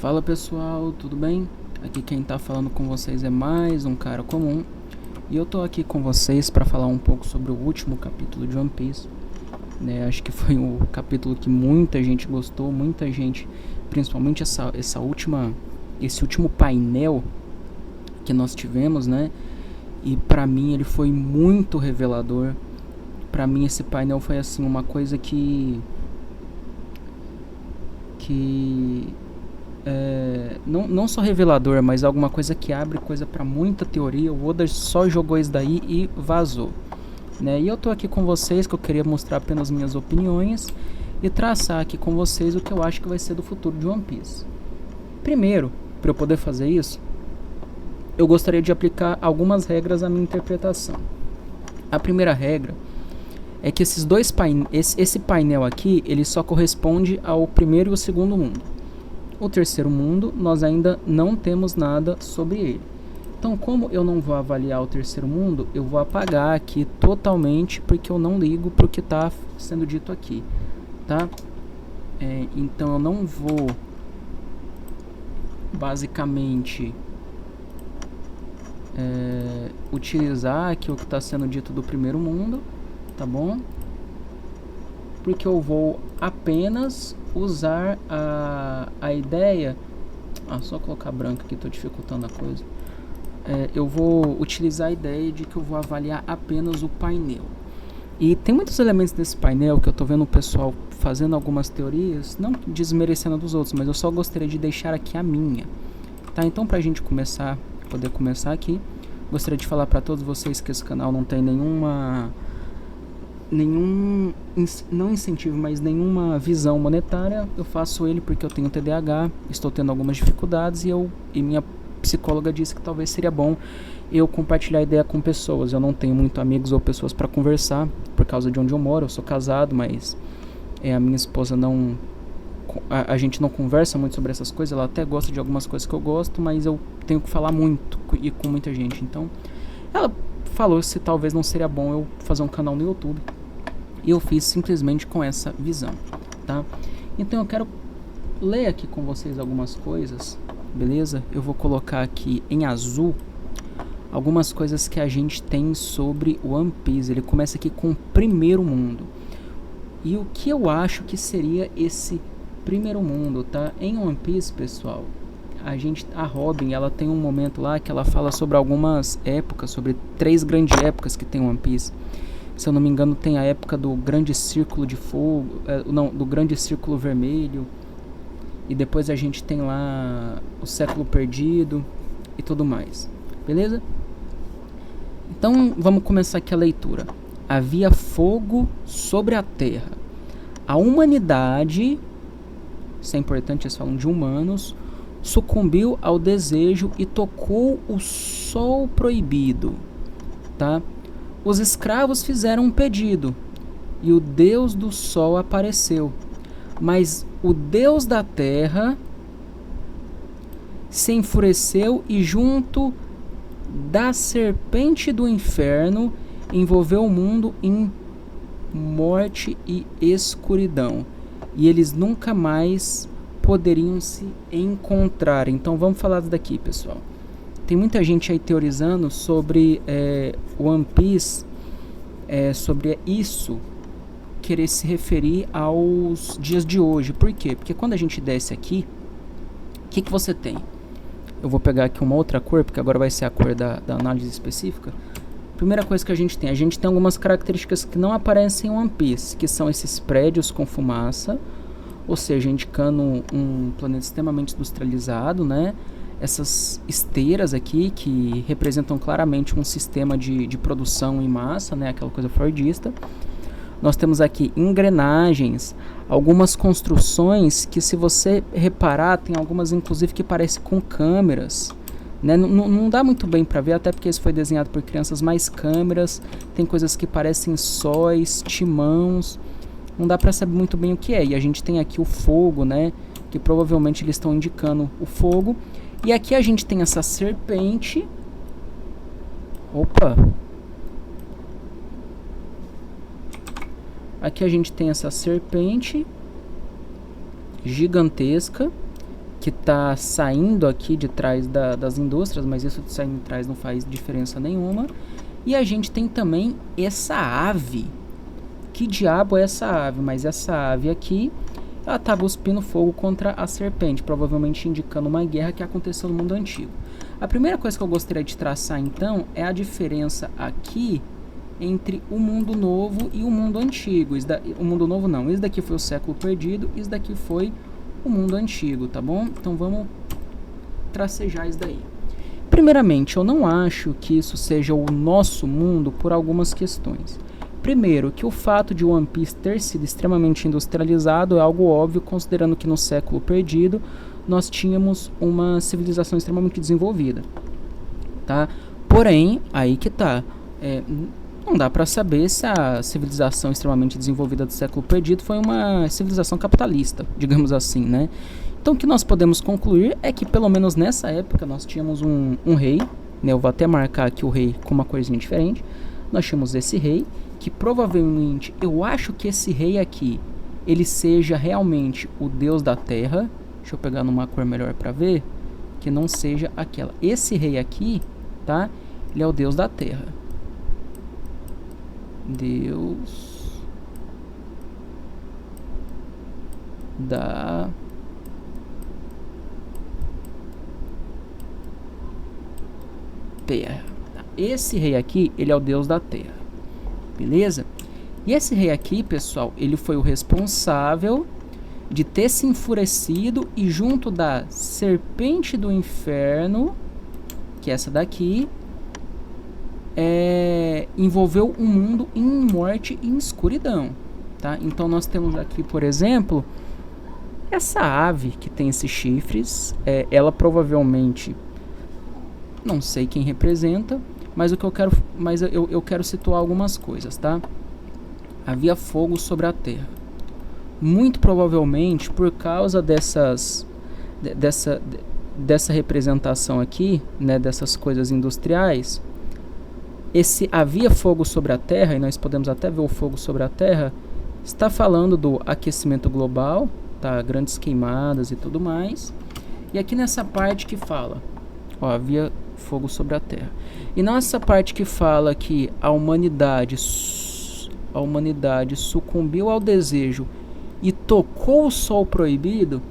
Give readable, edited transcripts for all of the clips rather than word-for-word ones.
Fala pessoal, tudo bem? Aqui quem tá falando com vocês é mais um cara comum. E eu tô aqui com vocês para falar um pouco sobre o último capítulo de One Piece, né? Acho que foi o capítulo que muita gente gostou, muita gente, principalmente esse último painel que nós tivemos, né? E pra mim ele foi muito revelador. Pra mim esse painel foi assim uma coisa que não só revelador, mas alguma coisa que abre coisa pra muita teoria. O Oda só jogou isso daí e vazou, né? E eu tô aqui com vocês, que eu queria mostrar apenas minhas opiniões e traçar aqui com vocês o que eu acho que vai ser do futuro de One Piece. Primeiro, para eu poder fazer isso, eu gostaria de aplicar algumas regras à minha interpretação. A primeira regra é que esse painel aqui, ele só corresponde ao primeiro e o segundo mundo. O terceiro mundo, nós ainda não temos nada sobre ele. Então, como eu não vou avaliar o terceiro mundo, eu vou apagar aqui totalmente, porque eu não ligo para o que está sendo dito aqui, tá? Então, eu não vou, basicamente, utilizar aqui o que está sendo dito do primeiro mundo, tá bom? Porque eu vou apenas usar a ideia... só colocar branco aqui, tô dificultando a coisa. Eu vou utilizar a ideia de que eu vou avaliar apenas o painel. E tem muitos elementos desse painel que eu tô vendo o pessoal fazendo algumas teorias, não desmerecendo a dos outros, mas eu só gostaria de deixar aqui a minha, tá? Então, pra gente poder começar aqui, gostaria de falar pra todos vocês que esse canal não tem nenhum não incentivo, mas nenhuma visão monetária. Eu faço ele porque eu tenho TDAH, estou tendo algumas dificuldades e minha psicóloga disse que talvez seria bom eu compartilhar ideia com pessoas. Eu não tenho muito amigos ou pessoas para conversar por causa de onde eu moro. Eu sou casado, mas a minha esposa não... A gente não conversa muito sobre essas coisas. Ela até gosta de algumas coisas que eu gosto, mas eu tenho que falar muito e com muita gente. Então, ela falou se talvez não seria bom eu fazer um canal no YouTube. E eu fiz simplesmente com essa visão, tá? Então eu quero ler aqui com vocês algumas coisas, beleza? Eu vou colocar aqui em azul algumas coisas que a gente tem sobre o One Piece. Ele começa aqui com o primeiro mundo. E o que eu acho que seria esse primeiro mundo, tá? Em One Piece, pessoal, a Robin, ela tem um momento lá que ela fala sobre algumas épocas, sobre 3 grandes épocas que tem One Piece. Se eu não me engano, tem a época do Grande Círculo de Fogo, do Grande Círculo Vermelho, e depois a gente tem lá o Século Perdido e tudo mais, beleza? Então vamos começar aqui a leitura. Havia fogo sobre a terra. A humanidade, isso é importante, eles falam de humanos, sucumbiu ao desejo e tocou o sol proibido, tá? Os escravos fizeram um pedido, e o Deus do Sol apareceu. Mas o Deus da Terra se enfureceu e, junto da serpente do inferno, envolveu o mundo em morte e escuridão. E eles nunca mais poderiam se encontrar. Então vamos falar disso daqui, pessoal. Tem muita gente aí teorizando sobre One Piece, sobre isso querer se referir aos dias de hoje. Por quê? Porque quando a gente desce aqui, o que você tem? Eu vou pegar aqui uma outra cor, porque agora vai ser a cor da análise específica. Primeira coisa que a gente tem algumas características que não aparecem em One Piece, que são esses prédios com fumaça, ou seja, indicando um planeta extremamente industrializado, né? Essas esteiras aqui que representam claramente um sistema de produção em massa, né? Aquela coisa fordista. Nós temos aqui engrenagens, algumas construções que, se você reparar, tem algumas inclusive que parecem com câmeras, né? Não dá muito bem para ver, até porque isso foi desenhado por crianças, mas câmeras, tem coisas que parecem sóis, timãos, não dá para saber muito bem o que é. E a gente tem aqui o fogo, né? Que provavelmente eles estão indicando o fogo. E aqui a gente tem essa serpente. Opa! Aqui a gente tem essa serpente gigantesca que está saindo aqui de trás das indústrias, mas isso de saindo de trás não faz diferença nenhuma. E a gente tem também essa ave. Que diabo é essa ave? Mas essa ave aqui, ela está cuspindo fogo contra a serpente, provavelmente indicando uma guerra que aconteceu no mundo antigo. A primeira coisa que eu gostaria de traçar, então, é a diferença aqui entre o mundo novo e o mundo antigo. O mundo novo não, esse daqui foi o século perdido, esse daqui foi o mundo antigo, tá bom? Então vamos tracejar isso daí. Primeiramente, eu não acho que isso seja o nosso mundo por algumas questões. Primeiro, que o fato de One Piece ter sido extremamente industrializado é algo óbvio, considerando que no século perdido nós tínhamos uma civilização extremamente desenvolvida, tá? Porém, aí que tá, não dá para saber se a civilização extremamente desenvolvida do século perdido foi uma civilização capitalista, digamos assim, né? Então o que nós podemos concluir é que pelo menos nessa época nós tínhamos um rei, né? Eu vou até marcar aqui o rei com uma corzinha diferente. Nós tínhamos esse rei, que provavelmente, eu acho que esse rei aqui, ele seja realmente o deus da terra. Deixa eu pegar numa cor melhor para ver, que não seja aquela. Esse rei aqui, tá? Ele é o deus da terra. Deus da terra. Esse rei aqui, ele é o deus da terra. Beleza? E esse rei aqui, pessoal, ele foi o responsável de ter se enfurecido e junto da serpente do inferno, que é essa daqui, envolveu o mundo em morte e em escuridão, tá? Então nós temos aqui, por exemplo, essa ave que tem esses chifres, ela provavelmente, não sei quem representa, mas eu quero situar algumas coisas, tá? Havia fogo sobre a terra. Muito provavelmente por causa dessa representação aqui, né, dessas coisas industriais, esse havia fogo sobre a terra, e nós podemos até ver o fogo sobre a terra, está falando do aquecimento global, tá? Grandes queimadas e tudo mais. E aqui nessa parte que fala, ó, havia fogo sobre a terra. E nessa parte que fala que a humanidade sucumbiu ao desejo e tocou o sol proibido,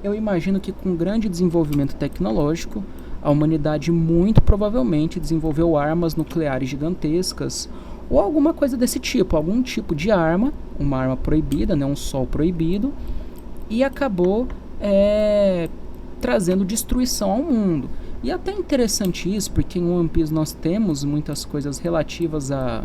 eu imagino que com grande desenvolvimento tecnológico, a humanidade muito provavelmente desenvolveu armas nucleares gigantescas ou alguma coisa desse tipo, algum tipo de arma, uma arma proibida, né, um sol proibido, e acabou trazendo destruição ao mundo. E é até interessante isso, porque em One Piece nós temos muitas coisas relativas à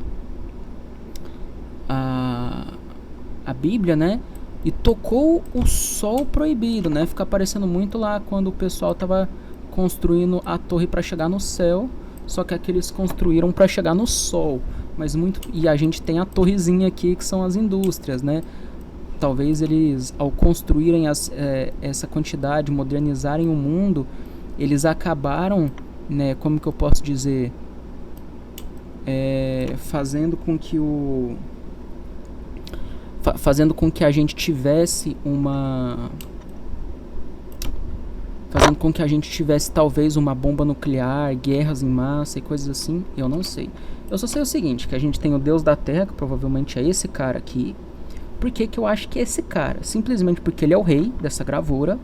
Bíblia, né? E tocou o sol proibido, né? Fica aparecendo muito lá quando o pessoal estava construindo a torre para chegar no céu, só que aqueles construíram para chegar no sol. E a gente tem a torrezinha aqui que são as indústrias, né? Talvez eles, ao construírem essa quantidade, modernizarem o mundo, eles acabaram, né, como que eu posso dizer, fazendo com que a gente tivesse talvez uma bomba nuclear, guerras em massa e coisas assim, eu não sei. Eu só sei o seguinte, que a gente tem o Deus da Terra, que provavelmente é esse cara aqui. Por que eu acho que é esse cara? Simplesmente porque ele é o rei dessa gravura.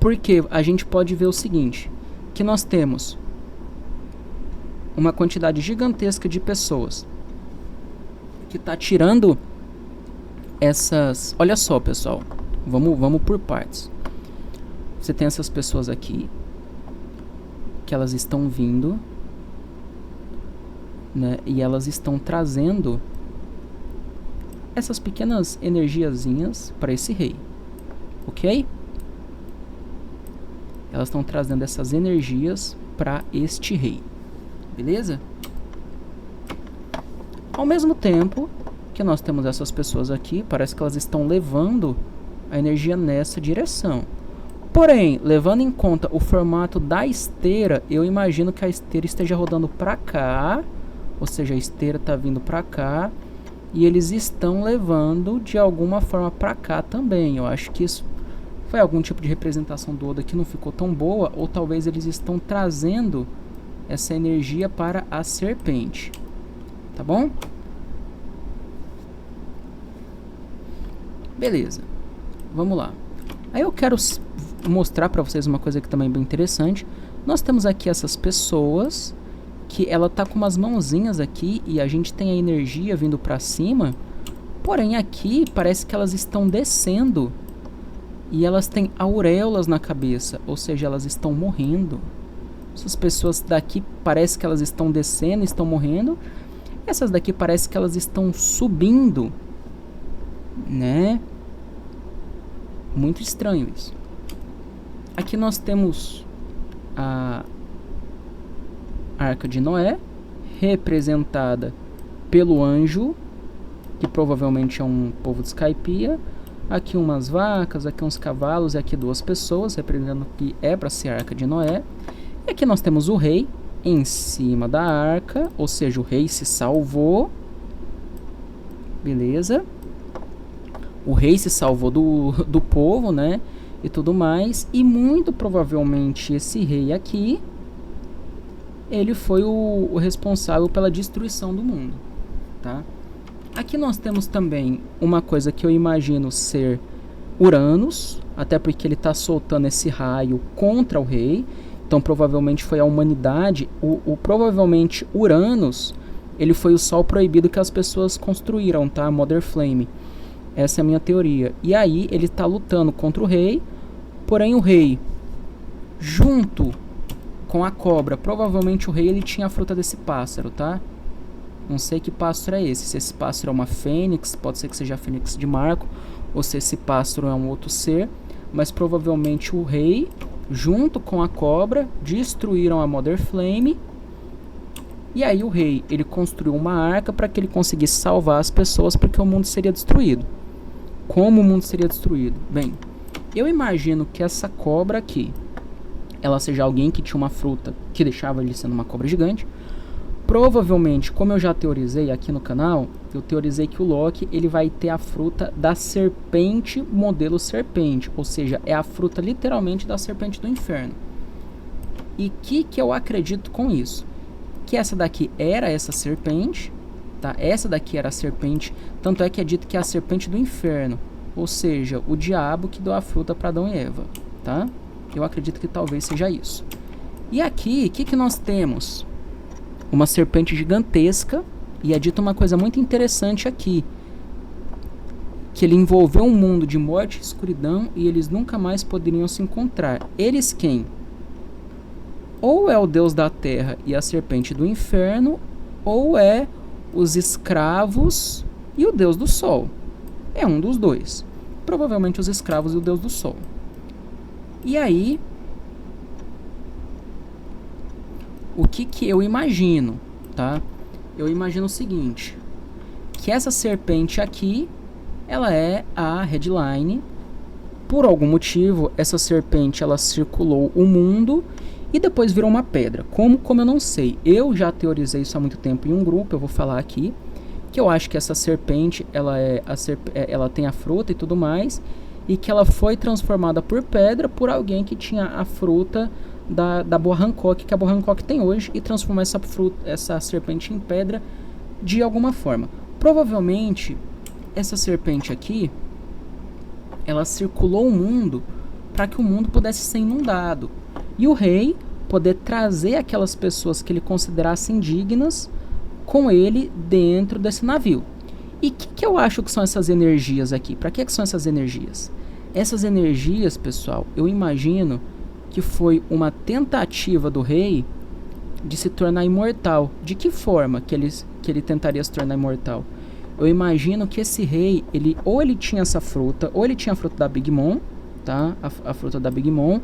Porque a gente pode ver o seguinte, que nós temos uma quantidade gigantesca de pessoas que está tirando essas... Olha só, pessoal, vamos por partes. Você tem essas pessoas aqui, que elas estão vindo, né, e elas estão trazendo essas pequenas energiazinhas para esse rei, ok? Elas estão trazendo essas energias para este rei, beleza? Ao mesmo tempo que nós temos essas pessoas aqui, parece que elas estão levando a energia nessa direção. Porém, levando em conta o formato da esteira, eu imagino que a esteira esteja rodando para cá, ou seja, a esteira está vindo para cá, e eles estão levando de alguma forma para cá também. Eu acho que isso Foi algum tipo de representação do Oda que não ficou tão boa, ou talvez eles estão trazendo essa energia para a serpente. Tá bom? Beleza. Vamos lá. Aí eu quero mostrar para vocês uma coisa que também é bem interessante. Nós temos aqui essas pessoas que ela tá com umas mãozinhas aqui e a gente tem a energia vindo para cima. Porém aqui parece que elas estão descendo e elas têm auréolas na cabeça, ou seja, elas estão morrendo. Essas pessoas daqui parece que elas estão descendo, estão morrendo. Essas daqui parece que elas estão subindo, né? Muito estranho isso. Aqui nós temos a Arca de Noé, representada pelo anjo, que provavelmente é um povo de Skypiea. Aqui umas vacas, aqui uns cavalos e aqui duas pessoas, representando que é para ser a Arca de Noé. E aqui nós temos o rei em cima da arca, ou seja, o rei se salvou. Beleza. O rei se salvou do povo, né? E tudo mais. E muito provavelmente esse rei aqui, ele foi o responsável pela destruição do mundo, tá? Aqui nós temos também uma coisa que eu imagino ser Uranus, até porque ele está soltando esse raio contra o rei. Então provavelmente foi a humanidade. Provavelmente Uranus, ele foi o sol proibido que as pessoas construíram, tá? Mother Flame. Essa é a minha teoria. E aí ele está lutando contra o rei. Porém o rei, junto com a cobra, provavelmente o rei ele tinha a fruta desse pássaro, tá? Não sei que pássaro é esse. Se esse pássaro é uma fênix, pode ser que seja a fênix de Marco, ou se esse pássaro é um outro ser. Mas provavelmente o rei, junto com a cobra, destruíram a Mother Flame. E aí o rei, ele construiu uma arca para que ele conseguisse salvar as pessoas, porque o mundo seria destruído. Como o mundo seria destruído? Bem, eu imagino que essa cobra aqui, ela seja alguém que tinha uma fruta que deixava ele sendo uma cobra gigante. Provavelmente, como eu já teorizei aqui no canal, eu teorizei que o Loki ele vai ter a fruta da serpente modelo serpente, ou seja, é a fruta literalmente da serpente do inferno. E que eu acredito com isso? Que essa daqui era essa serpente, tá? Essa daqui era a serpente, tanto é que é dito que é a serpente do inferno, ou seja, o diabo que deu a fruta para Adão e Eva, tá? Eu acredito que talvez seja isso. E aqui, o que nós temos? Uma serpente gigantesca, e é dito uma coisa muito interessante aqui, que ele envolveu um mundo de morte e escuridão e eles nunca mais poderiam se encontrar. Eles quem? Ou é o Deus da Terra e a serpente do inferno, ou é os escravos e o Deus do Sol. É um dos dois. Provavelmente os escravos e o Deus do Sol. E aí, o que eu imagino, tá? Eu imagino o seguinte, que essa serpente aqui, ela é a headline. Por algum motivo, essa serpente, ela circulou o mundo e depois virou uma pedra. Como eu não sei. Eu já teorizei isso há muito tempo em um grupo, eu vou falar aqui, que eu acho que essa serpente, ela tem a fruta e tudo mais, e que ela foi transformada por pedra por alguém que tinha a fruta da Boa Hancock, que a Boa Hancock tem hoje, e transformar essa serpente em pedra de alguma forma. Provavelmente, essa serpente aqui, ela circulou o mundo para que o mundo pudesse ser inundado. E o rei poder trazer aquelas pessoas que ele considerasse indignas com ele dentro desse navio. E o que eu acho que são essas energias aqui? Para que são essas energias? Essas energias, pessoal, eu imagino que foi uma tentativa do rei de se tornar imortal. De que forma que ele tentaria se tornar imortal? Eu imagino que esse rei, ou ele tinha essa fruta, ou ele tinha a fruta da Big Mom, tá? A fruta da Big Mom,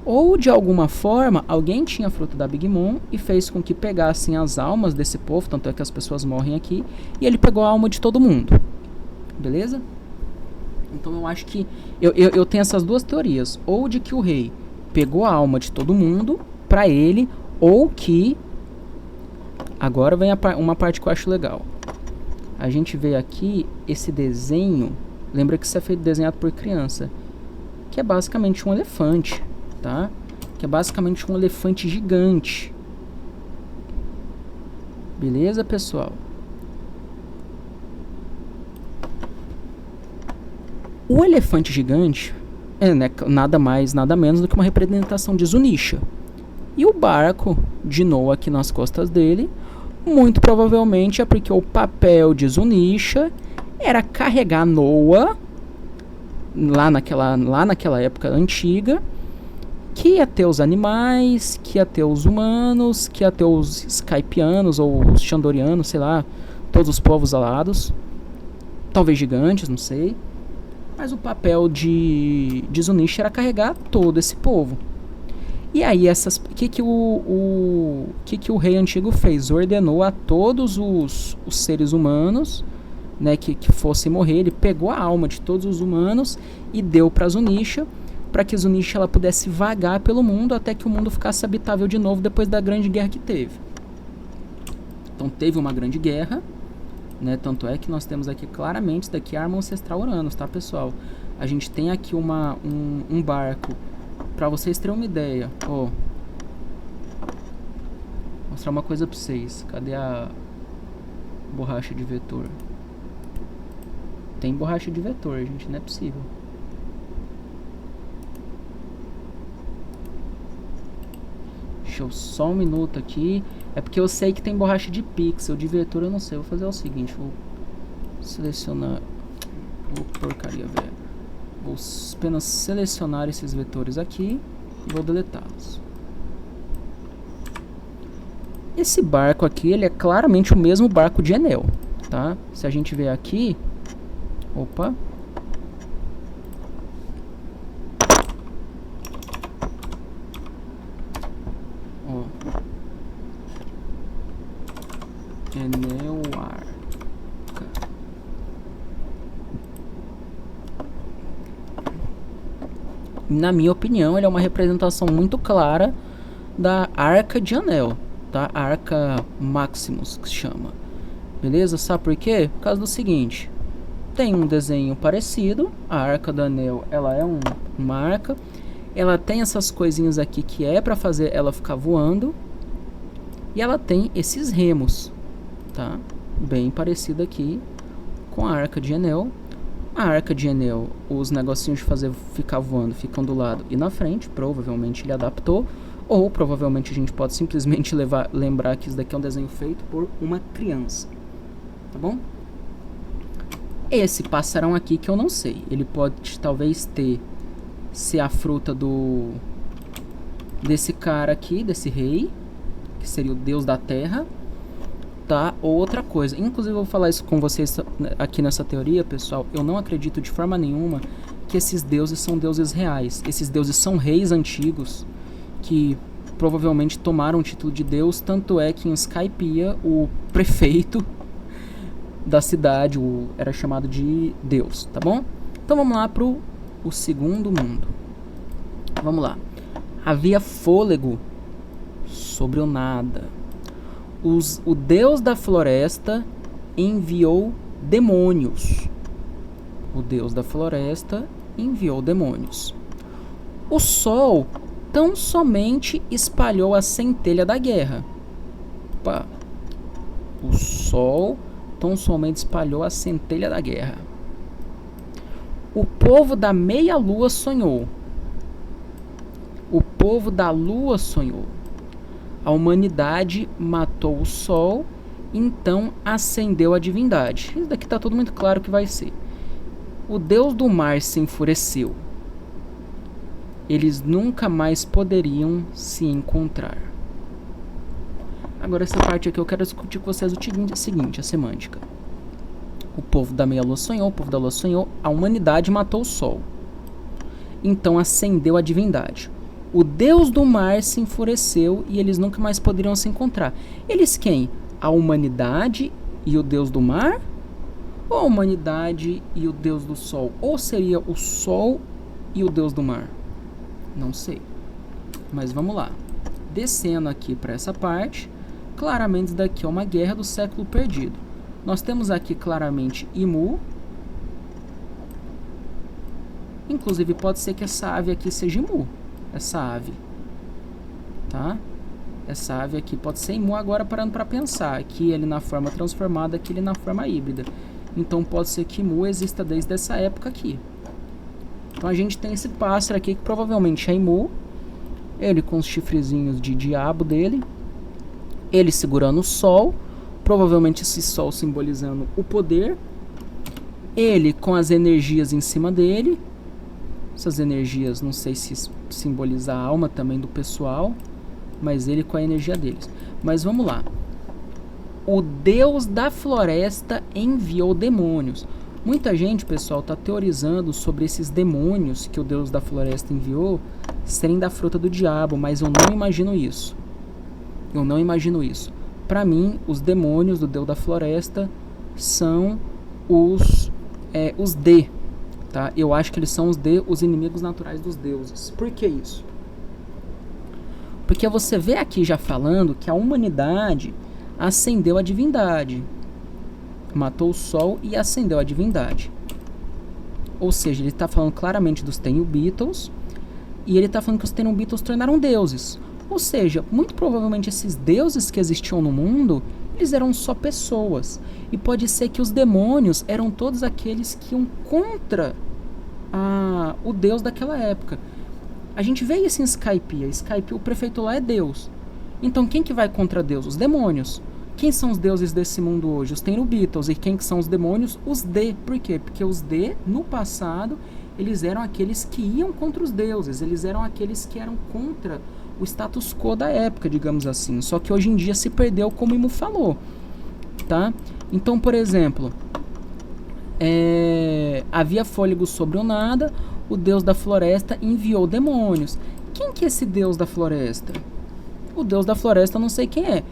ou de alguma forma alguém tinha a fruta da Big Mom e fez com que pegassem as almas desse povo, tanto é que as pessoas morrem aqui, e ele pegou a alma de todo mundo. Beleza? Então eu acho que eu tenho essas duas teorias, ou de que o rei pegou a alma de todo mundo pra ele, ou que agora vem uma parte que eu acho legal. A gente vê aqui esse desenho, lembra que isso é feito desenhado por criança. que é basicamente um elefante, tá? Que é basicamente um elefante gigante. Beleza, pessoal? O elefante gigante é, né, nada mais, nada menos do que uma representação de Zunisha. E o barco de Noah aqui nas costas dele, muito provavelmente é porque o papel de Zunisha era carregar Noah lá naquela época antiga, que ia ter os animais, que ia ter os humanos, que ia ter os Skypianos ou os Xandorianos, sei lá, todos os povos alados, talvez gigantes, não sei. Mas o papel de Zunisha era carregar todo esse povo. E aí, o que o rei antigo fez? Ordenou a todos os seres humanos, né, que fossem morrer. Ele pegou a alma de todos os humanos e deu para Zunisha, para que Zunisha ela pudesse vagar pelo mundo até que o mundo ficasse habitável de novo depois da grande guerra que teve. Então teve uma grande guerra, né? Tanto é que nós temos aqui claramente, isso daqui é a arma ancestral Uranus, tá, pessoal? A gente tem aqui um barco, pra vocês terem uma ideia, ó. Vou mostrar uma coisa pra vocês. Cadê a borracha de vetor? Tem borracha de vetor, gente, não é possível. Deixa eu só um minuto aqui. É porque eu sei que tem borracha de pixel, de vetor eu não sei. Vou fazer o seguinte, vou selecionar... porcaria, velho. Vou apenas selecionar esses vetores aqui e vou deletá-los. Esse barco aqui, ele é claramente o mesmo barco de Enel, tá? Se a gente ver aqui... Opa! Ó. Enel Arca. Na minha opinião, ele é uma representação muito clara da Arca de Anel, tá? A Arca Maximus, que se chama. Beleza? Sabe por quê? Por causa do seguinte. Tem um desenho parecido. A Arca do Anel, ela é uma arca. Ela tem essas coisinhas aqui que é pra fazer ela ficar voando. E ela tem esses remos, tá? Bem parecido aqui com a Arca de Enel. A Arca de Enel, os negocinhos de fazer ficar voando ficam do lado e na frente. Provavelmente ele adaptou. Ou provavelmente a gente pode simplesmente lembrar que isso daqui é um desenho feito por uma criança. Tá bom? Esse passarão aqui que eu não sei. Ele pode talvez ser a fruta desse cara aqui, desse rei, que seria o deus da terra, tá? Ou outra coisa. Inclusive eu vou falar isso com vocês aqui nessa teoria, pessoal. Eu não acredito de forma nenhuma que esses deuses são deuses reais. Esses deuses são reis antigos que provavelmente tomaram o título de deus. Tanto é que em Skypiea o prefeito da cidade era chamado de Deus, tá bom? Então vamos lá pro o segundo mundo. Vamos lá. Havia fôlego sobre o nada. O Deus da floresta enviou demônios. O Deus da floresta enviou demônios. O sol tão somente espalhou a centelha da guerra. Opa. O sol tão somente espalhou a centelha da guerra. O povo da meia-lua sonhou. O povo da lua sonhou. A humanidade matou o sol, então ascendeu a divindade. Isso daqui está tudo muito claro que vai ser. O deus do mar se enfureceu. Eles nunca mais poderiam se encontrar. Agora essa parte aqui eu quero discutir com vocês o seguinte, a semântica. O povo da meia-lua sonhou, o povo da lua sonhou, a humanidade matou o sol. Então ascendeu a divindade. O deus do mar se enfureceu e eles nunca mais poderiam se encontrar. Eles quem? A humanidade e o deus do mar? Ou a humanidade e o deus do sol? Ou seria o sol e o deus do mar? Não sei. Mas vamos lá. Descendo aqui para essa parte, claramente isso daqui é uma guerra do século perdido. Nós temos aqui claramente Imu. Inclusive pode ser que essa ave aqui seja Imu. Essa ave. Tá? Essa ave aqui pode ser Imu. Agora parando para pensar. Aqui ele na forma transformada, aqui ele na forma híbrida. Então pode ser que Imu exista desde essa época aqui. Então a gente tem esse pássaro aqui que provavelmente é Imu. Ele com os chifrezinhos de diabo dele. Ele segurando o sol. Provavelmente esse sol simbolizando o poder. Ele com as energias em cima dele. Essas energias, não sei se simboliza a alma também do pessoal. Mas ele com a energia deles. Mas vamos lá. O Deus da floresta enviou demônios. Muita gente, pessoal, está teorizando sobre esses demônios que o Deus da floresta enviou serem da fruta do diabo, mas eu não imagino isso. Eu não imagino isso. Para mim, os demônios do Deus da floresta são os D, tá? Eu acho que eles são os D, os inimigos naturais dos deuses. Por que isso? Porque você vê aqui já falando que a humanidade ascendeu a divindade. Matou o sol e ascendeu a divindade. Ou seja, ele está falando claramente dos Tenno-Beatles. E ele está falando que os Tenno-Beatles tornaram deuses. Ou seja, muito provavelmente esses deuses que existiam no mundo, eles eram só pessoas. E pode ser que os demônios eram todos aqueles que iam contra o deus daquela época. A gente vê isso em Skypiea. O prefeito lá é Deus. Então quem que vai contra Deus? Os demônios. Quem são os deuses desse mundo hoje? Os Tenno-Beatles. E quem que são os demônios? Os D. Por quê? Porque os D, no passado, eles eram aqueles que iam contra os deuses. Eles eram aqueles que eram contra o status quo da época, digamos assim. Só que hoje em dia se perdeu, como o Imu falou. Tá? Então, por exemplo, havia fôlego sobre o nada, o deus da floresta enviou demônios. Quem que é esse deus da floresta? O deus da floresta eu não sei quem é.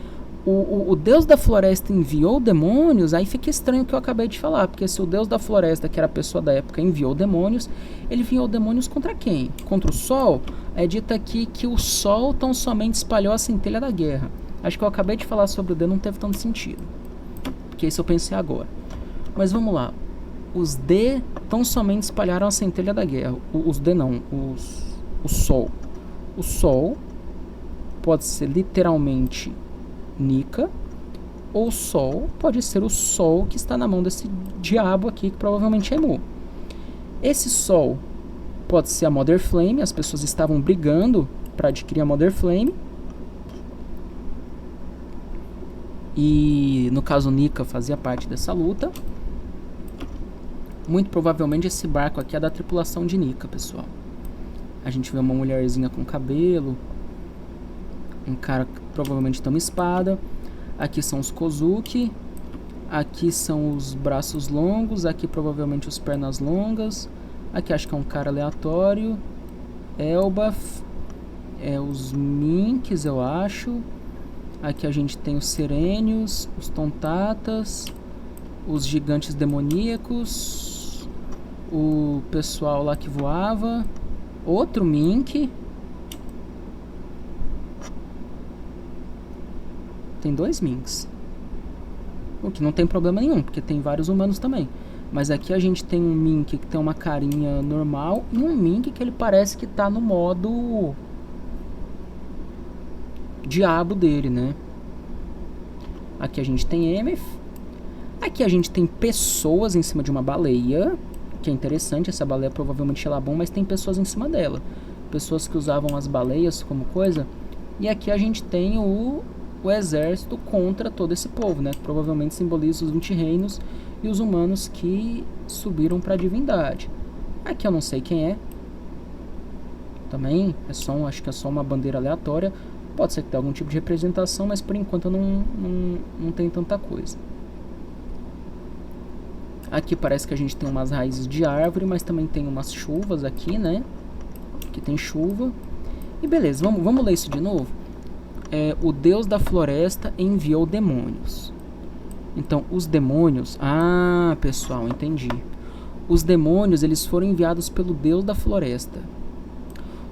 O deus da floresta enviou demônios, aí fica estranho o que eu acabei de falar, porque se o deus da floresta, que era a pessoa da época, enviou demônios, ele enviou demônios contra quem? Contra o sol? É dito aqui que o sol tão somente espalhou a centelha da guerra. Acho que eu acabei de falar sobre o D, não teve tanto sentido, porque isso eu pensei agora. Mas vamos lá. Os D tão somente espalharam a centelha da guerra. Os D não, o sol. O sol pode ser literalmente Nika, ou Sol pode ser o Sol que está na mão desse diabo aqui, que provavelmente é Imu. Esse Sol pode ser a Mother Flame, as pessoas estavam brigando para adquirir a Mother Flame. E no caso Nika fazia parte dessa luta. Muito provavelmente esse barco aqui é da tripulação de Nika, pessoal. A gente vê uma mulherzinha com cabelo, um cara que provavelmente tem uma espada. Aqui são os Kozuki. Aqui são os braços longos. Aqui provavelmente os pernas longas. Aqui acho que é um cara aleatório. Elbaf. Os Minks, eu acho. Aqui a gente tem os Serênios, os Tontatas, os Gigantes Demoníacos, o pessoal lá que voava, outro Mink. Tem 2 Minks. O que não tem problema nenhum, porque tem vários humanos também. Mas aqui a gente tem um Mink que tem uma carinha normal e um Mink que ele parece que tá no modo diabo dele, né? Aqui a gente tem Emeth. Aqui a gente tem pessoas em cima de uma baleia, que é interessante. Essa baleia provavelmente ela é bom, mas tem pessoas em cima dela. Pessoas que usavam as baleias como coisa. E aqui a gente tem o exército contra todo esse povo, né? Que provavelmente simboliza os 20 reinos e os humanos que subiram para a divindade. Aqui eu não sei quem é. Também acho que é só uma bandeira aleatória. Pode ser que tenha algum tipo de representação, mas por enquanto não tem tanta coisa. Aqui parece que a gente tem umas raízes de árvore, mas também tem umas chuvas aqui, né? Aqui tem chuva. E beleza, vamos ler isso de novo? O deus da floresta enviou demônios. Então, os demônios... Ah, pessoal, entendi. Os demônios, eles foram enviados pelo deus da floresta.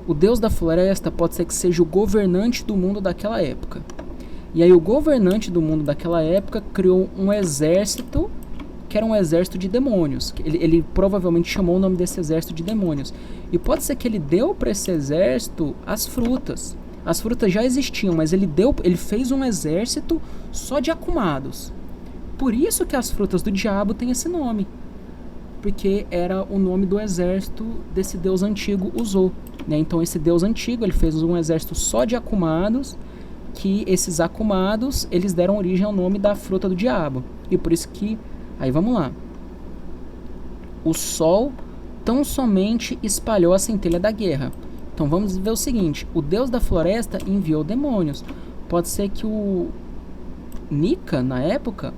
O deus da floresta pode ser que seja o governante do mundo daquela época. E aí o governante do mundo daquela época criou um exército que era um exército de demônios. Ele provavelmente chamou o nome desse exército de demônios. E pode ser que ele deu para esse exército as frutas. As frutas já existiam, mas ele fez um exército só de acumados. Por isso que as frutas do diabo têm esse nome. Porque era o nome do exército desse deus antigo usou. Né? Então esse deus antigo ele fez um exército só de acumados, que esses acumados eles deram origem ao nome da fruta do diabo. E por isso que, aí vamos lá, o sol tão somente espalhou a centelha da guerra. Então vamos ver o seguinte, o deus da floresta enviou demônios. Pode ser que o Nika, na época,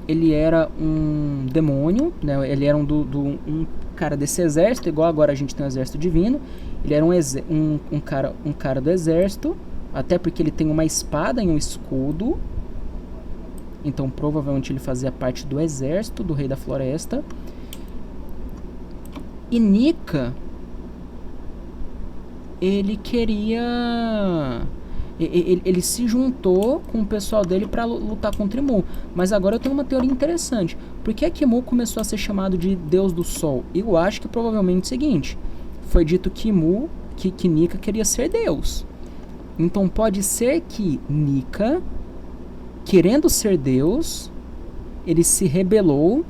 ele era um demônio, né? Ele era um cara desse exército, igual agora a gente tem um exército divino. Ele era um cara do exército, até porque ele tem uma espada e um escudo. Então provavelmente ele fazia parte do exército do rei da floresta. E Nika, ele queria... Ele se juntou com o pessoal dele para lutar contra Imu. Mas agora eu tenho uma teoria interessante. Por que Imu começou a ser chamado de Deus do Sol? Eu acho que provavelmente é o seguinte. Foi dito que que Nika queria ser Deus. Então pode ser que Nika, querendo ser Deus, ele se rebelou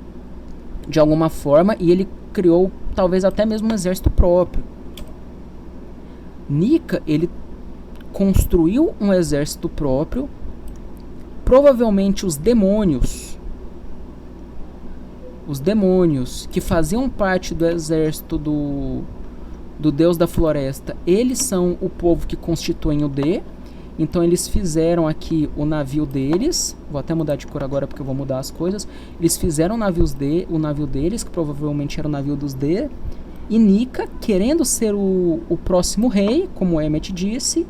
de alguma forma e ele criou talvez até mesmo um exército próprio. Nika, ele construiu um exército próprio. Provavelmente os demônios que faziam parte do exército do deus da floresta, eles são o povo que constituem o D. Então eles fizeram aqui o navio deles. Vou até mudar de cor agora porque eu vou mudar as coisas. Eles fizeram o navio deles, que provavelmente era o navio dos D. E Nika, querendo ser o próximo rei, como Emmet disse,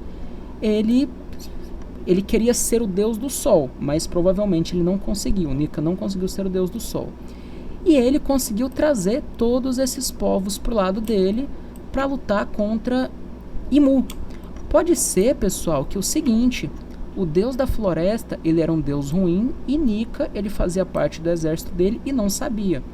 ele queria ser o deus do sol, mas provavelmente ele não conseguiu. Nika não conseguiu ser o deus do sol. E ele conseguiu trazer todos esses povos pro lado dele para lutar contra Imu. Pode ser, pessoal, que o seguinte, o deus da floresta, ele era um deus ruim e Nika, ele fazia parte do exército dele e não sabia.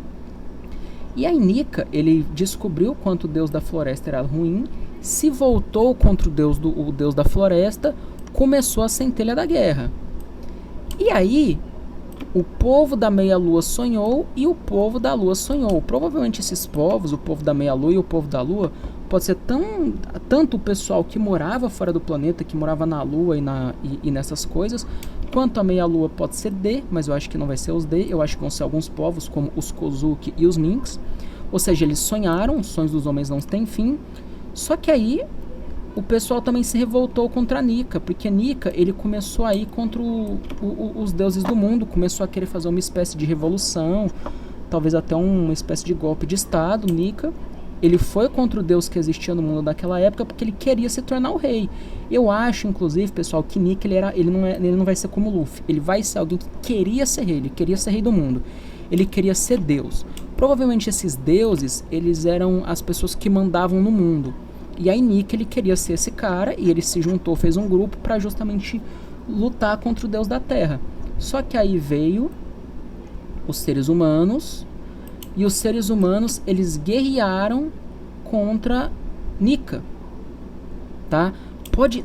E aí Nika, ele descobriu quanto o deus da floresta era ruim, se voltou contra o deus da floresta, começou a centelha da guerra. E aí, o povo da meia-lua sonhou e o povo da lua sonhou. Provavelmente esses povos, o povo da meia-lua e o povo da lua, pode ser tanto o pessoal que morava fora do planeta, que morava na lua e nessas coisas, quanto a meia-lua pode ser D, mas eu acho que não vai ser os D, eu acho que vão ser alguns povos, como os Kozuki e os Minks. Ou seja, eles sonharam, os sonhos dos homens não têm fim. Só que aí o pessoal também se revoltou contra Nika, porque Nika, ele começou a ir contra os deuses do mundo, começou a querer fazer uma espécie de revolução, talvez até uma espécie de golpe de estado. Nika, ele foi contra o deus que existia no mundo naquela época porque ele queria se tornar o rei. Eu acho, inclusive, pessoal, que Nika, ele não vai ser como Luffy, ele vai ser alguém que queria ser rei, ele queria ser rei do mundo, ele queria ser Deus. Provavelmente esses deuses, eles eram as pessoas que mandavam no mundo. E aí Nika, ele queria ser esse cara e ele se juntou, fez um grupo para justamente lutar contra o deus da terra. Só que aí veio os seres humanos e os seres humanos, eles guerrearam contra Nika, tá? Pode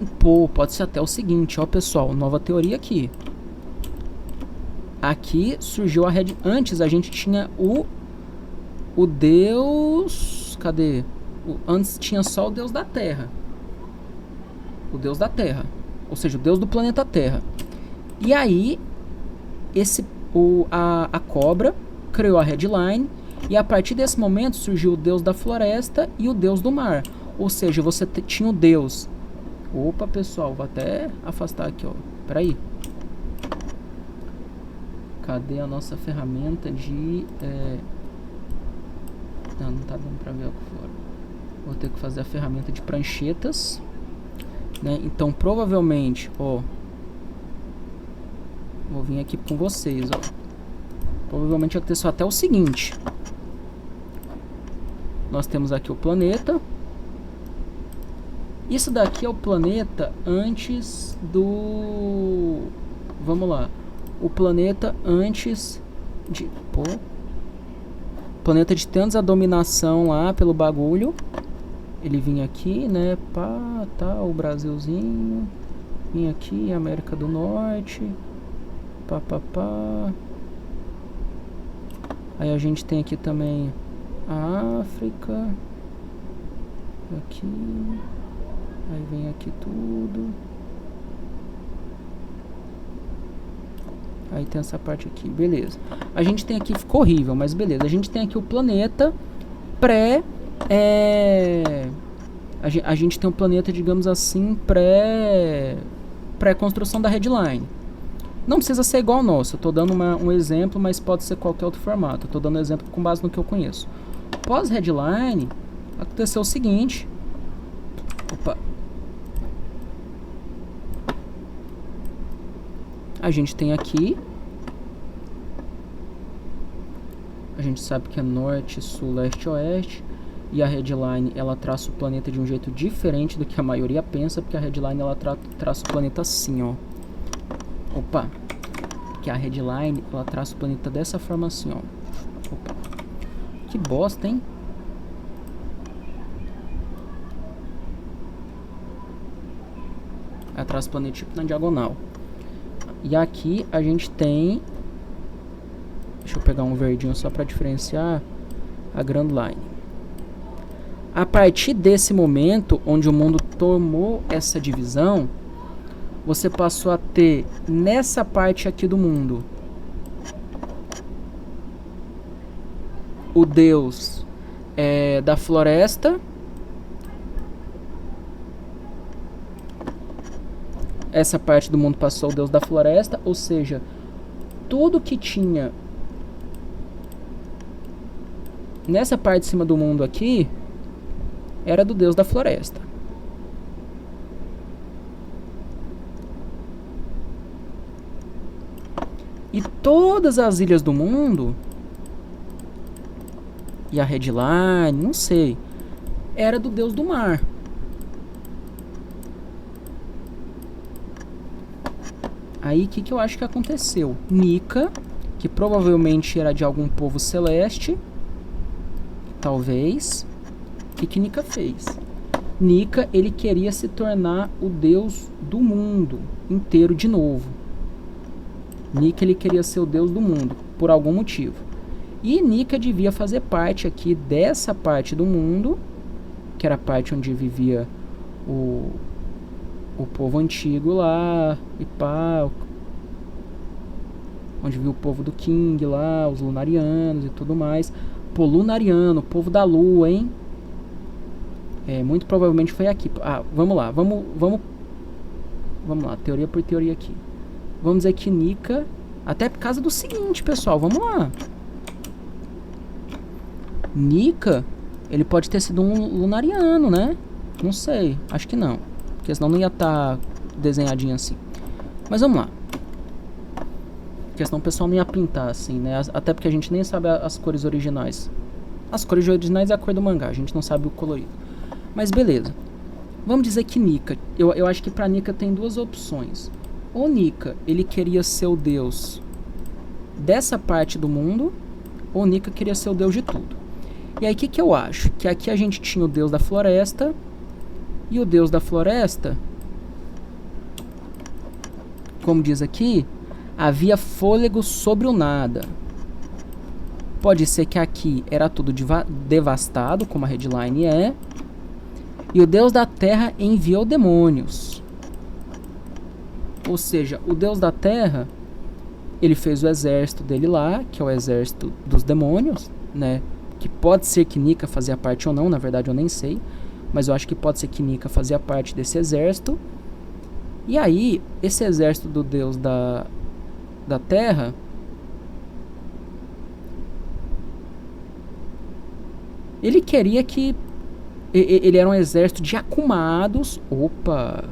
ser até o seguinte, ó pessoal, nova teoria aqui. Aqui surgiu a Red... Antes a gente tinha o deus... Cadê? Antes tinha só o deus da terra. O deus da terra. Ou seja, o deus do planeta Terra. E aí, a cobra criou a Redline. E a partir desse momento surgiu o deus da floresta e o deus do mar. Ou seja, você tinha o deus... Opa, pessoal, vou até afastar aqui, ó. Peraí. Cadê a nossa ferramenta de... Não tá dando pra ver aqui fora. Vou ter que fazer a ferramenta de pranchetas, né? Então, provavelmente, ó... Vou vir aqui com vocês, ó. Provavelmente aconteceu até o seguinte. Nós temos aqui o planeta. Isso daqui é o planeta antes do... Vamos lá. O planeta antes Pô, planeta de tantos a dominação lá pelo bagulho. Ele vinha aqui, né? Pá, tá, o Brasilzinho. Vinha aqui, América do Norte. Pá, pá, pá. Aí a gente tem aqui também a África. Aqui. Aí vem aqui tudo. Aí tem essa parte aqui, beleza. A gente tem aqui, ficou horrível, mas beleza. A gente tem aqui o planeta pré... A gente tem um planeta, digamos assim, pré-construção da headline. Não precisa ser igual ao nosso. Eu tô dando um exemplo, mas pode ser qualquer outro formato. Eu tô dando exemplo com base no que eu conheço. Pós-headline, aconteceu o seguinte. Opa. A gente tem aqui. A gente sabe que é norte, sul, leste, oeste. E a headline, ela traça o planeta de um jeito diferente do que a maioria pensa. Porque a headline, ela traça o planeta assim, ó. Opa. Que a headline, ela traça o planeta dessa forma assim, ó. Opa. Que bosta, hein? Ela traça o planeta tipo na diagonal. E aqui a gente tem... Deixa eu pegar um verdinho só para diferenciar a Grand Line. A partir desse momento, onde o mundo tomou essa divisão, você passou a ter nessa parte aqui do mundo o deus da floresta. Essa parte do mundo passou o deus da floresta, ou seja, tudo que tinha nessa parte de cima do mundo aqui era do deus da floresta. E todas as ilhas do mundo e a headline, não sei, era do deus do mar. Aí o que eu acho que aconteceu? Nika, que provavelmente era de algum povo celeste, talvez. O que Nika fez? Nika, ele queria se tornar o deus do mundo inteiro de novo. Nika, ele queria ser o deus do mundo, por algum motivo. E Nika devia fazer parte aqui dessa parte do mundo, que era a parte onde vivia o povo antigo lá, e pá, onde viu o povo do King lá, os lunarianos e tudo mais. Pô, lunariano, povo da lua, hein? Muito provavelmente foi aqui. Vamos lá, vamos lá, teoria por teoria aqui. Vamos dizer que Nika, até por causa do seguinte, pessoal, vamos lá. Nika, ele pode ter sido um lunariano, né? Não sei, acho que não. Porque senão não ia estar desenhadinho assim. Mas vamos lá. Porque senão o pessoal não ia pintar assim, né? Até porque a gente nem sabe as cores originais. As cores originais é a cor do mangá, a gente não sabe o colorido. Mas beleza. Vamos dizer que Nika, eu acho que pra Nika tem duas opções. Ou Nika, ele queria ser o deus dessa parte do mundo, ou Nika queria ser o deus de tudo. E aí o que eu acho? Que aqui a gente tinha o deus da floresta, e o deus da floresta, como diz aqui, havia fôlego sobre o nada. Pode ser que aqui era tudo devastado, como a headline é, e o deus da terra enviou demônios. Ou seja, o deus da terra, ele fez o exército dele lá, que é o exército dos demônios, né? Que pode ser que Nika fazia parte ou não, na verdade eu nem sei. Mas eu acho que pode ser que Nika fazia parte desse exército. E aí, esse exército do deus da terra, ele queria que... Ele era um exército de acumados. Opa!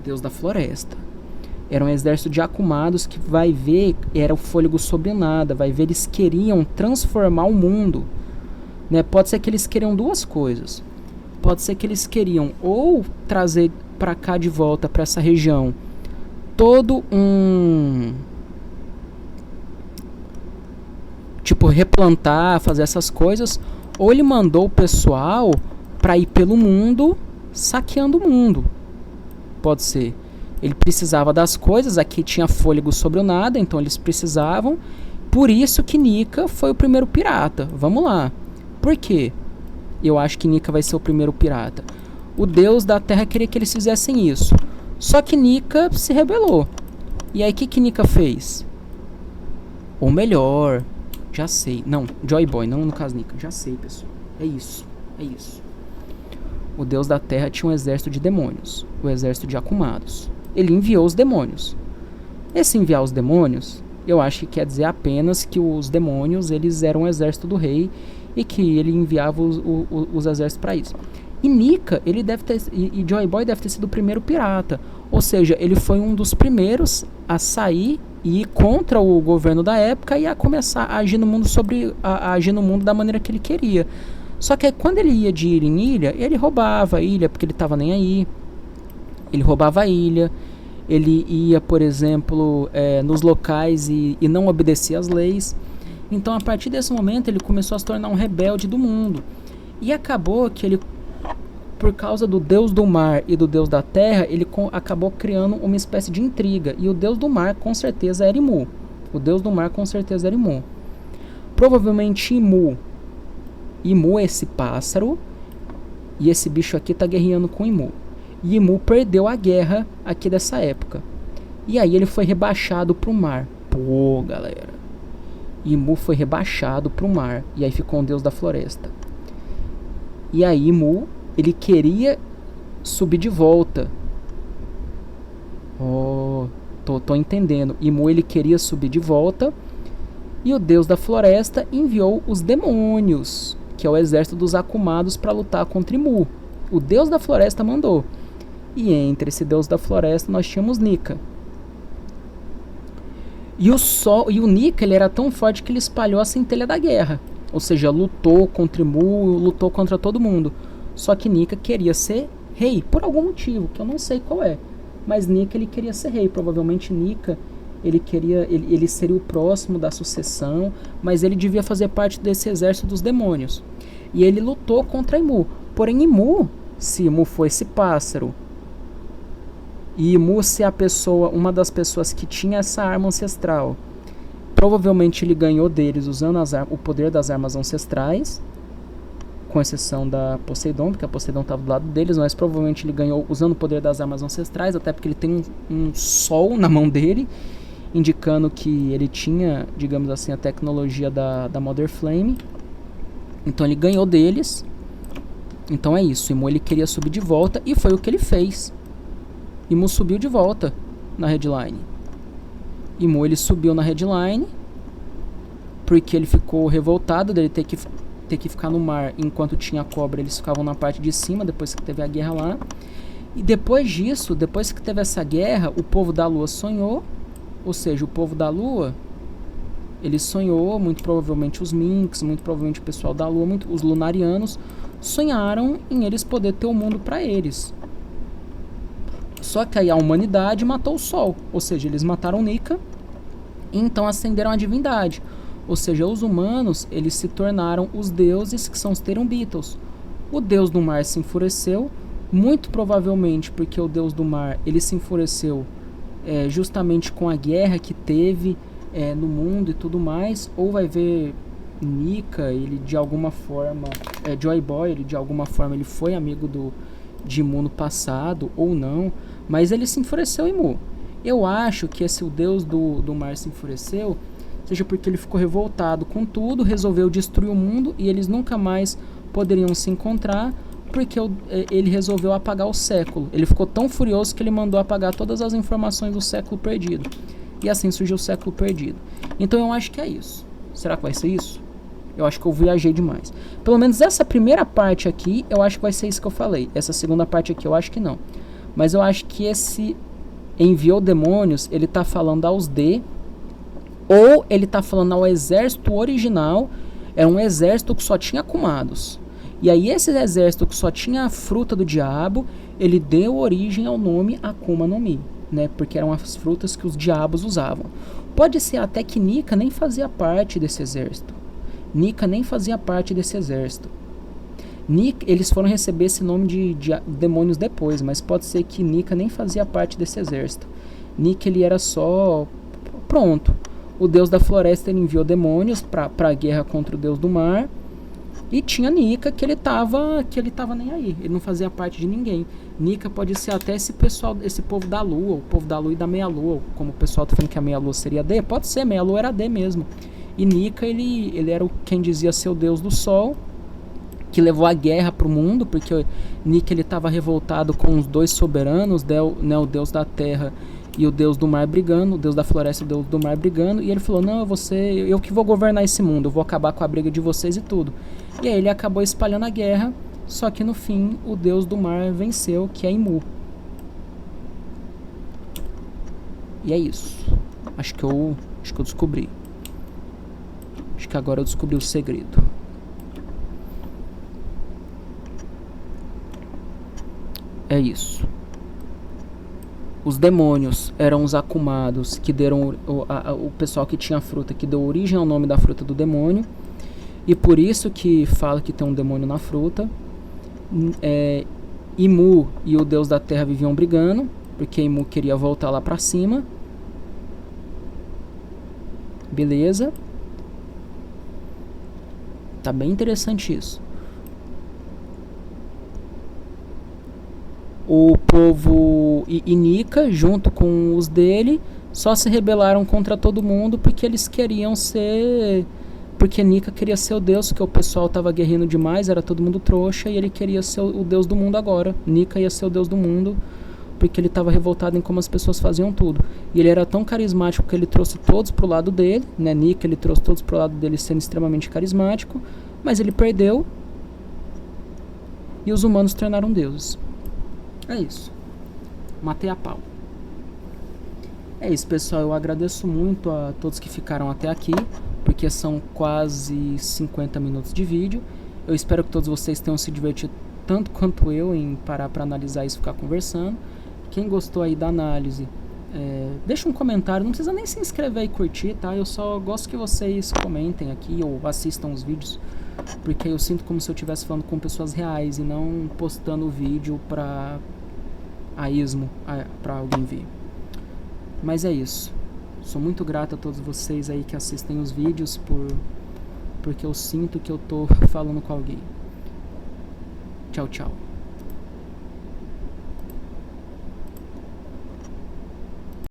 Deus da floresta. Era um exército de acumados que vai ver... Era o fôlego sobre nada. Vai ver, eles queriam transformar o mundo. Né? Pode ser que eles queriam duas coisas. Pode ser que eles queriam ou trazer para cá de volta, para essa região, todo um tipo, replantar, fazer essas coisas, ou ele mandou o pessoal para ir pelo mundo saqueando o mundo. Pode ser. Ele precisava das coisas, aqui tinha fôlego sobre o nada, então eles precisavam. Por isso que Nika foi o primeiro pirata. Vamos lá. Por quê? Eu acho que Nika vai ser o primeiro pirata. O deus da terra queria que eles fizessem isso. Só que Nika se rebelou. E aí o que Nika fez? Ou melhor, já sei. Não, Joy Boy, não no caso Nika. Já sei, pessoal. É isso. É isso. O deus da terra tinha um exército de demônios. O exército de Akumados. Ele enviou os demônios. Esse enviar os demônios, eu acho que quer dizer apenas que os demônios, eles eram o exército do rei e que ele enviava os exércitos para isso. E Nika, ele deve ter, e Joy Boy deve ter sido o primeiro pirata. Ou seja, ele foi um dos primeiros a sair e ir contra o governo da época e a começar a agir no mundo a agir no mundo da maneira que ele queria. Só que quando ele ia de ilha em ilha, ele roubava a ilha, porque ele estava nem aí. Ele roubava a ilha, ele ia, por exemplo, nos locais e não obedecia às leis. Então, a partir desse momento, ele começou a se tornar um rebelde do mundo. E acabou que ele, por causa do deus do mar e do deus da terra, ele acabou criando uma espécie de intriga. E o deus do mar, com certeza, era Imu. O deus do mar, com certeza, era Imu. Provavelmente Imu é esse pássaro, e esse bicho aqui tá guerreando com Imu. E Imu perdeu a guerra aqui dessa época. E aí ele foi rebaixado pro mar. Pô, galera. Imu foi rebaixado pro mar. E aí ficou um deus da floresta. E aí Imu, ele queria subir de volta. Oh, tô entendendo. Imu, ele queria subir de volta. E o deus da floresta enviou os demônios, que é o exército dos Akumados, para lutar contra Imu. O deus da floresta mandou. E entre esse deus da floresta nós tínhamos Nika. E o Nika, ele era tão forte que ele espalhou a centelha da guerra. Ou seja, lutou contra Imu, lutou contra todo mundo. Só que Nika queria ser rei, por algum motivo, que eu não sei qual é. Mas Nika, ele queria ser rei. Provavelmente Nika, ele seria o próximo da sucessão, mas ele devia fazer parte desse exército dos demônios. E ele lutou contra Imu. Porém, se Imu foi esse pássaro, e Imu ser uma das pessoas que tinha essa arma ancestral, provavelmente ele ganhou deles usando o poder das armas ancestrais, com exceção da Poseidon, porque a Poseidon estava do lado deles, mas provavelmente ele ganhou usando o poder das armas ancestrais, até porque ele tem um sol na mão dele, indicando que ele tinha, digamos assim, a tecnologia da Mother Flame. Então ele ganhou deles. Então é isso, Imu, ele queria subir de volta, e foi o que ele fez. Imu subiu de volta na headline. Imu, ele subiu na headline porque ele ficou revoltado dele ter que ficar no mar enquanto tinha cobra. Eles ficavam na parte de cima depois que teve a guerra lá. E depois disso, depois que teve essa guerra, o povo da lua sonhou. Ou seja, o povo da lua, ele sonhou, muito provavelmente os Minks, muito provavelmente o pessoal da lua, os lunarianos, sonharam em eles poder ter o mundo para eles. Só que aí a humanidade matou o sol, ou seja, eles mataram Nika e então ascenderam a divindade. Ou seja, os humanos, eles se tornaram os deuses, que são os Terumbitos. O deus do mar se enfureceu, muito provavelmente porque o deus do mar, ele se enfureceu justamente com a guerra que teve no mundo e tudo mais. Ou vai ver Nika, ele de alguma forma, Joy Boy, ele de alguma forma ele foi amigo de Imu no passado, ou não, mas ele se enfureceu, Imu. Eu acho que o deus do mar se enfureceu, seja porque ele ficou revoltado com tudo, resolveu destruir o mundo e eles nunca mais poderiam se encontrar, porque ele resolveu apagar o século. Ele ficou tão furioso que ele mandou apagar todas as informações do século perdido. E assim surgiu o século perdido. Então eu acho que é isso. Será que vai ser isso? Eu acho que eu viajei demais. Pelo menos essa primeira parte aqui, eu acho que vai ser isso que eu falei. Essa segunda parte aqui, eu acho que não. Mas eu acho que esse enviou demônios, ele tá falando aos ou ele tá falando ao exército original. Era um exército que só tinha Akumados. E aí esse exército que só tinha a fruta do diabo, ele deu origem ao nome Akuma no Mi, né? Porque eram as frutas que os diabos usavam. Pode ser até que Nika nem fazia parte desse exército. Nika nem fazia parte desse exército. Eles foram receber esse nome de demônios depois, mas pode ser que Nika nem fazia parte desse exército. Nika, ele era só... Pronto. O deus da floresta, ele enviou demônios pra guerra contra o deus do mar. E tinha Nika, que ele tava nem aí. Ele não fazia parte de ninguém. Nika pode ser até esse pessoal, esse povo da lua, o povo da lua e da meia-lua. Como o pessoal tá falando que a meia-lua seria D, pode ser, meia-lua era D mesmo. E Nika, ele era quem dizia ser o deus do sol, que levou a guerra pro mundo, porque Nika, ele tava revoltado com os dois soberanos, né, o deus da terra e o deus do mar brigando, o deus da floresta e o deus do mar brigando, e ele falou, não, eu que vou governar esse mundo, eu vou acabar com a briga de vocês e tudo. E aí ele acabou espalhando a guerra, só que no fim o deus do mar venceu, que é Imu. E é isso. Acho que eu descobri. Acho que agora eu descobri o segredo. É isso. Os demônios eram os acumados que deram o pessoal que tinha a fruta, que deu origem ao nome da fruta do demônio. E por isso que fala que tem um demônio na fruta. Imu e o deus da terra viviam brigando, porque Imu queria voltar lá pra cima. Beleza. Tá bem interessante isso. O povo e Nika, junto com os dele, só se rebelaram contra todo mundo porque eles queriam ser... Porque Nika queria ser o deus, porque o pessoal estava guerreando demais, era todo mundo trouxa, e ele queria ser o deus do mundo agora. Nika ia ser o deus do mundo, porque ele estava revoltado em como as pessoas faziam tudo. E ele era tão carismático que ele trouxe todos pro lado dele, né? Nika, ele trouxe todos pro lado dele sendo extremamente carismático, mas ele perdeu, e os humanos tornaram deuses. É isso. Matei a pau. É isso, pessoal. Eu agradeço muito a todos que ficaram até aqui, porque são quase 50 minutos de vídeo. Eu espero que todos vocês tenham se divertido tanto quanto eu em parar para analisar isso e ficar conversando. Quem gostou aí da análise, deixa um comentário. Não precisa nem se inscrever e curtir, tá? Eu só gosto que vocês comentem aqui ou assistam os vídeos, porque eu sinto como se eu estivesse falando com pessoas reais e não postando o vídeo pra esmo, pra alguém ver. Mas é isso. Sou muito grato a todos vocês aí que assistem os vídeos, porque eu sinto que eu tô falando com alguém. Tchau, tchau.